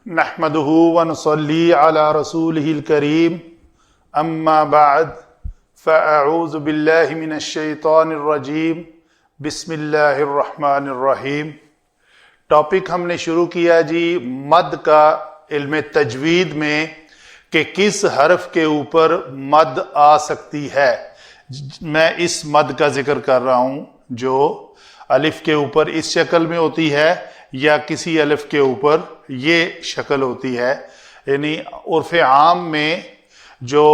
نحمده ونصلي على رسوله الكريم اما بعد فاعوذ باللہ من الشیطان الرجیم بسم اللہ الرحمن الرحیم۔ ٹاپک ہم نے شروع کیا جی مد کا علم تجوید میں کہ کس حرف کے اوپر مد آ سکتی ہے۔ میں اس مد کا ذکر کر رہا ہوں جو الف کے اوپر اس شکل میں ہوتی ہے یا کسی الف کے اوپر یہ شکل ہوتی ہے، یعنی عرف عام میں جو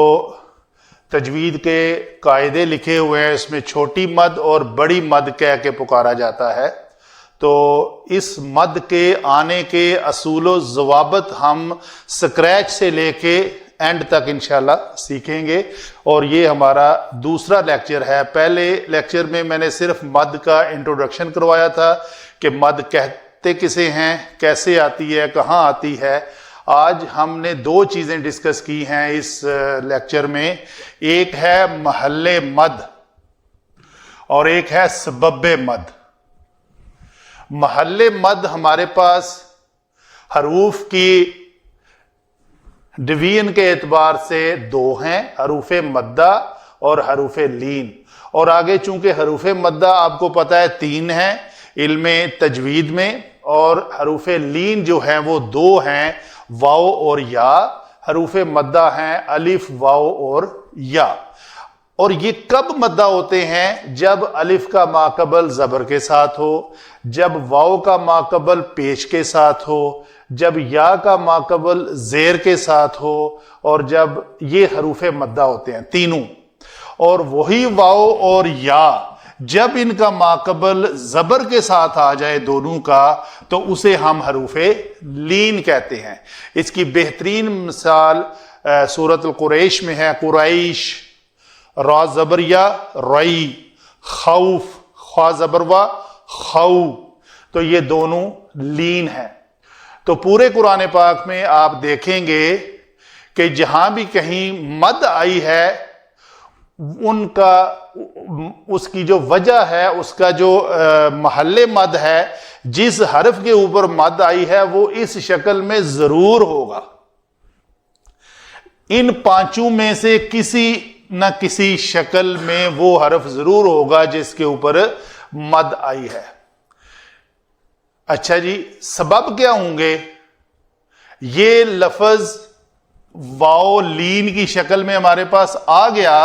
تجوید کے قاعدے لکھے ہوئے ہیں اس میں چھوٹی مد اور بڑی مد کہہ کے پکارا جاتا ہے۔ تو اس مد کے آنے کے اصول و ضوابط ہم سکریچ سے لے کے اینڈ تک انشاءاللہ سیکھیں گے، اور یہ ہمارا دوسرا لیکچر ہے۔ پہلے لیکچر میں میں نے صرف مد کا انٹروڈکشن کروایا تھا کہ مد کہتے کسے ہیں، کیسے آتی ہے، کہاں آتی ہے۔ آج ہم نے دو چیزیں ڈسکس کی ہیں اس لیکچر میں، ایک ہے محل مد اور ایک ہے سبب مد۔ محل مد ہمارے پاس حروف کی ڈویژن کے اعتبار سے دو ہیں، حروف مدہ اور حروف لین، اور آگے چونکہ حروف مدہ آپ کو پتہ ہے 3 ہیں علم تجوید میں، اور حروف لین جو ہیں وہ 2 ہیں، واو اور یا۔ حروف مدہ ہیں الف، واو اور یا۔ اور یہ کب مدہ ہوتے ہیں؟ جب الف کا ماقبل زبر کے ساتھ ہو، جب واو کا ماقبل پیش کے ساتھ ہو، جب یا کا ماقبل زیر کے ساتھ ہو، اور جب یہ حروف مدہ ہوتے ہیں تینوں۔ اور وہی واو اور یا جب ان کا ماقبل زبر کے ساتھ آ جائے دونوں کا تو اسے ہم حروف لین کہتے ہیں۔ اس کی بہترین مثال سورۃ القریش میں ہے، قریش، را زبر یا رئی، خوف، خوا زبر وا خو، تو یہ دونوں لین ہیں۔ تو پورے قرآن پاک میں آپ دیکھیں گے کہ جہاں بھی کہیں مد آئی ہے ان کا اس کی جو وجہ ہے، اس کا جو محل مد ہے، جس حرف کے اوپر مد آئی ہے وہ اس شکل میں ضرور ہوگا۔ ان 5 میں سے کسی نہ کسی شکل میں وہ حرف ضرور ہوگا جس کے اوپر مد آئی ہے۔ اچھا جی، سبب کیا ہوں گے؟ یہ لفظ واو لین کی شکل میں ہمارے پاس آ گیا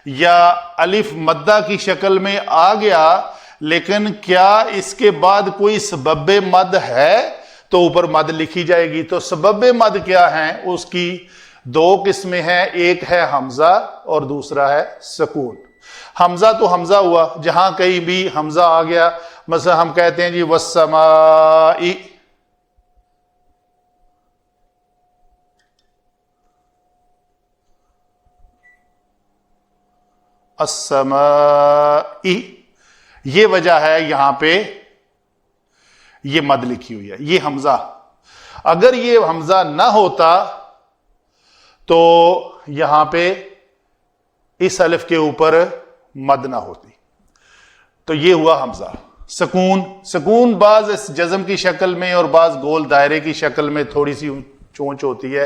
یا الف مدہ کی شکل میں آ گیا، لیکن کیا اس کے بعد کوئی سبب مد ہے تو اوپر مد لکھی جائے گی؟ تو سبب مد کیا ہیں؟ اس کی 2 قسمیں ہیں، ایک ہے حمزہ اور دوسرا ہے سکون۔ حمزہ تو حمزہ ہوا، جہاں کہیں بھی حمزہ آ گیا، مثلا ہم کہتے ہیں جی والسماء، السماء، یہ وجہ ہے یہاں پہ یہ مد لکھی ہوئی ہے، یہ حمزہ۔ اگر یہ حمزہ نہ ہوتا تو یہاں پہ اس الف کے اوپر مد نہ ہوتی، تو یہ ہوا حمزہ۔ سکون، سکون بعض اس جزم کی شکل میں اور بعض گول دائرے کی شکل میں تھوڑی سی چونچ ہوتی ہے،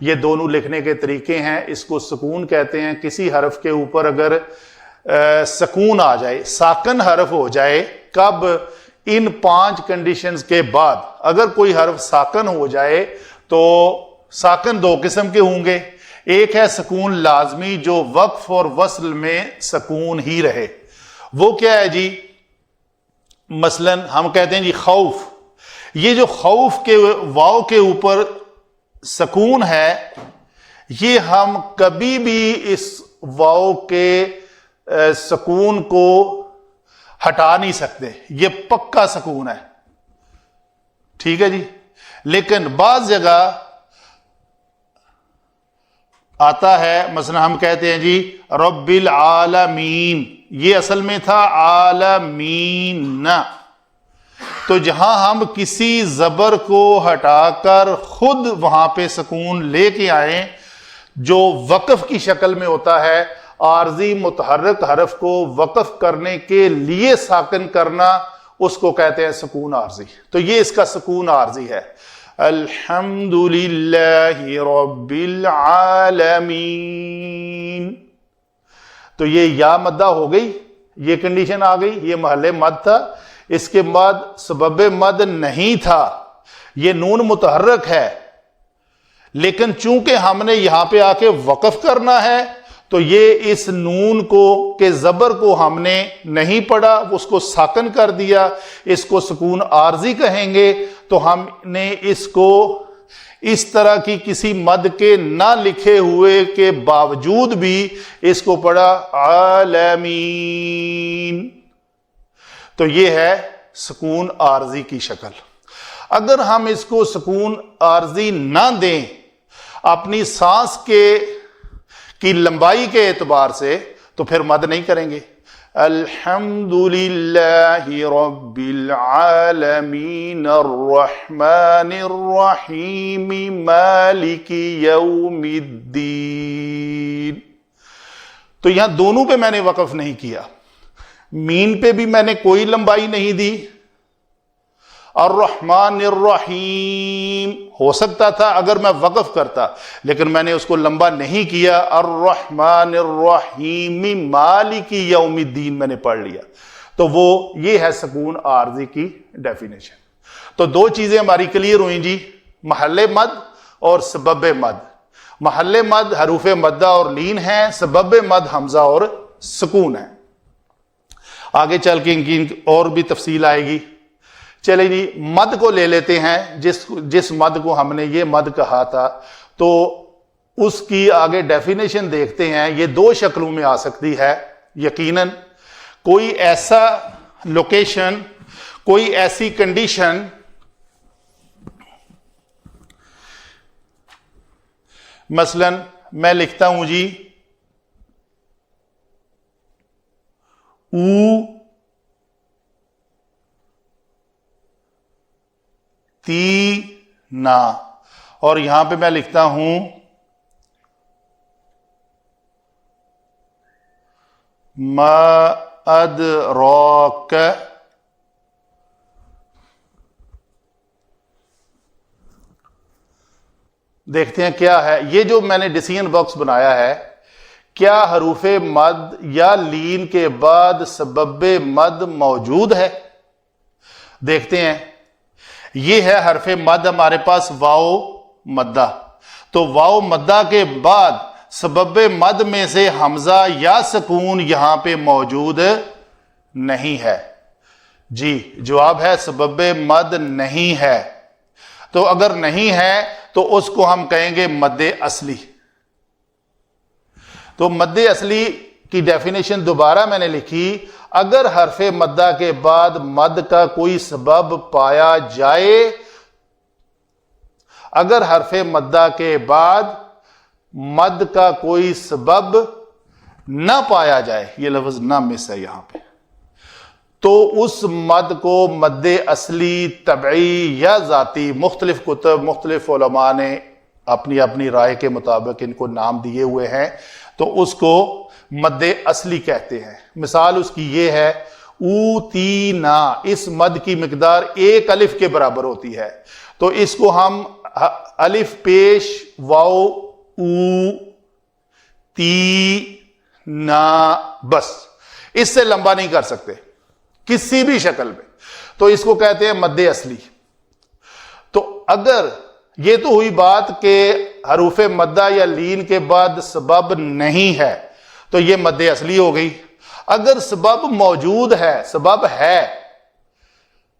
یہ دونوں لکھنے کے طریقے ہیں۔ اس کو سکون کہتے ہیں۔ کسی حرف کے اوپر اگر سکون آ جائے، ساکن حرف ہو جائے، کب؟ ان 5 کنڈیشنز کے بعد اگر کوئی حرف ساکن ہو جائے تو ساکن 2 قسم کے ہوں گے۔ ایک ہے سکون لازمی جو وقف اور وصل میں سکون ہی رہے، وہ کیا ہے جی؟ مثلا ہم کہتے ہیں جی خوف، یہ جو خوف کے واو کے اوپر سکون ہے، یہ ہم کبھی بھی اس واو کے سکون کو ہٹا نہیں سکتے، یہ پکا سکون ہے، ٹھیک ہے جی۔ لیکن بعض جگہ آتا ہے، مثلا ہم کہتے ہیں جی رب العالمین، یہ اصل میں تھا عالمین، تو جہاں ہم کسی زبر کو ہٹا کر خود وہاں پہ سکون لے کے آئیں، جو وقف کی شکل میں ہوتا ہے، عارضی متحرک حرف کو وقف کرنے کے لیے ساکن کرنا، اس کو کہتے ہیں سکون عارضی۔ تو یہ اس کا سکون عارضی ہے۔ الحمدللہ رب العالمین. تو یہ یا مدہ ہو گئی، یہ کنڈیشن آ گئی، یہ محل مد تھا. اس کے بعد سبب مد نہیں تھا، یہ نون متحرک ہے، لیکن چونکہ ہم نے یہاں پہ آ کے وقف کرنا ہے تو یہ اس نون کو کہ زبر کو ہم نے نہیں پڑھا، اس کو ساکن کر دیا، اس کو سکون عارضی کہیں گے. تو ہم نے اس کو اس طرح کی کسی مد کے نہ لکھے ہوئے کے باوجود بھی اس کو پڑھا عالمین. تو یہ ہے سکون عارضی کی شکل. اگر ہم اس کو سکون عارضی نہ دیں اپنی سانس کی لمبائی کے اعتبار سے تو پھر مد نہیں کریں گے. الحمدللہ رب العالمین الرحمن الرحیم مالک یوم الدین. تو یہاں دونوں پہ میں نے وقف نہیں کیا، مین پہ بھی میں نے کوئی لمبائی نہیں دی. الرحمن الرحیم ہو سکتا تھا اگر میں وقف کرتا، لیکن میں نے اس کو لمبا نہیں کیا. الرحمن الرحیم مالک یوم الدین میں نے پڑھ لیا. تو وہ یہ ہے سکون عارضی کی ڈیفینیشن. تو دو چیزیں ہماری کلیئر ہوئیں جی، محل مد اور سبب مد. محل مد حروف مدہ اور لین ہیں، سبب مد حمزہ اور سکون ہے. آگے چل کے ان کی اور بھی تفصیل آئے گی. چلے جی مد کو لے لیتے ہیں. جس مد کو ہم نے یہ مد کہا تھا تو اس کی آگے ڈیفینیشن دیکھتے ہیں. یہ دو شکلوں میں آ سکتی ہے یقیناً. کوئی ایسا لوکیشن، کوئی ایسی کنڈیشن مثلا میں لکھتا ہوں جی او تی نا، اور یہاں پہ میں لکھتا ہوں ما ادراک. دیکھتے ہیں کیا ہے یہ جو میں نے ڈیسیژن باکس بنایا ہے. کیا حروف مد یا لین کے بعد سبب مد موجود ہے؟ دیکھتے ہیں. یہ ہے حرف مد ہمارے پاس واو مدہ. تو واو مدہ کے بعد سبب مد میں سے حمزہ یا سکون یہاں پہ موجود نہیں ہے. جی جواب ہے سبب مد نہیں ہے. تو اگر نہیں ہے تو اس کو ہم کہیں گے مد اصلی. تو مد اصلی کی ڈیفینیشن دوبارہ میں نے لکھی. اگر حرف مدہ کے بعد مد کا کوئی سبب پایا جائے، اگر حرف مدہ کے بعد مد کا کوئی سبب نہ پایا جائے، یہ لفظ نہ مس ہے یہاں پہ، تو اس مد کو مد اصلی، طبعی یا ذاتی، مختلف کتب، مختلف علماء نے اپنی اپنی رائے کے مطابق ان کو نام دیے ہوئے ہیں، تو اس کو مد اصلی کہتے ہیں. مثال اس کی یہ ہے اوتینا. اس مد کی مقدار ایک الف کے برابر ہوتی ہے، تو اس کو ہم الف پیش واو او تی نا بس، اس سے لمبا نہیں کر سکتے کسی بھی شکل میں. تو اس کو کہتے ہیں مد اصلی. تو اگر یہ تو ہوئی بات کہ حروف مدہ یا لین کے بعد سبب نہیں ہے تو یہ مد اصلی ہو گئی. اگر سبب موجود ہے، سبب ہے،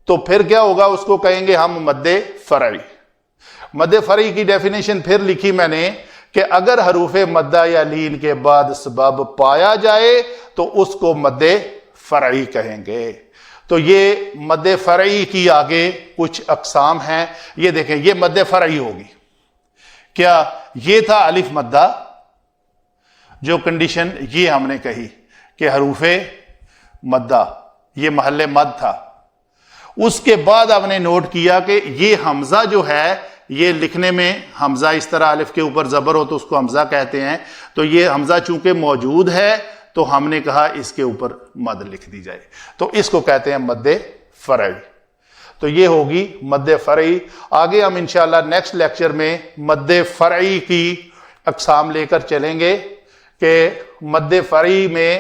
تو پھر کیا ہوگا؟ اس کو کہیں گے ہم مد فرعی. مد فرعی کی ڈیفینیشن پھر لکھی میں نے کہ اگر حروف مدہ یا لین کے بعد سبب پایا جائے تو اس کو مد فرعی کہیں گے. تو یہ مد فرعی کی آگے کچھ اقسام ہیں. یہ دیکھیں یہ مد فرعی ہوگی. کیا یہ تھا الف مدہ، جو کنڈیشن یہ ہم نے کہی کہ حروف مدہ یہ محل مد تھا. اس کے بعد آپ نے نوٹ کیا کہ یہ حمزہ جو ہے، یہ لکھنے میں حمزہ اس طرح الف کے اوپر زبر ہو تو اس کو حمزہ کہتے ہیں. تو یہ حمزہ چونکہ موجود ہے تو ہم نے کہا اس کے اوپر مد لکھ دی جائے، تو اس کو کہتے ہیں مد فرعی. تو یہ ہوگی مد فرعی. آگے ہم انشاءاللہ نیکسٹ لیکچر میں مد فرعی کی اقسام لے کر چلیں گے کہ مد فرعی میں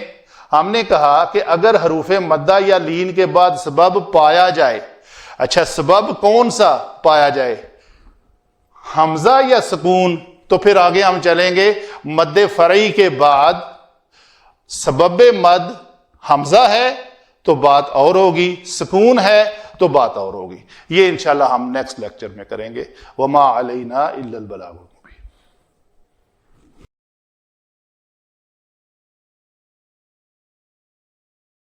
ہم نے کہا کہ اگر حروف مدہ یا لین کے بعد سبب پایا جائے. اچھا سبب کون سا پایا جائے, حمزہ یا سکون؟ تو پھر آگے ہم چلیں گے مد فرعی کے بعد سبب مد حمزہ ہے تو بات اور ہوگی, سکون ہے تو بات اور ہوگی. یہ انشاءاللہ ہم نیکسٹ لیکچر میں کریں گے. وما علینا الا البلاغ.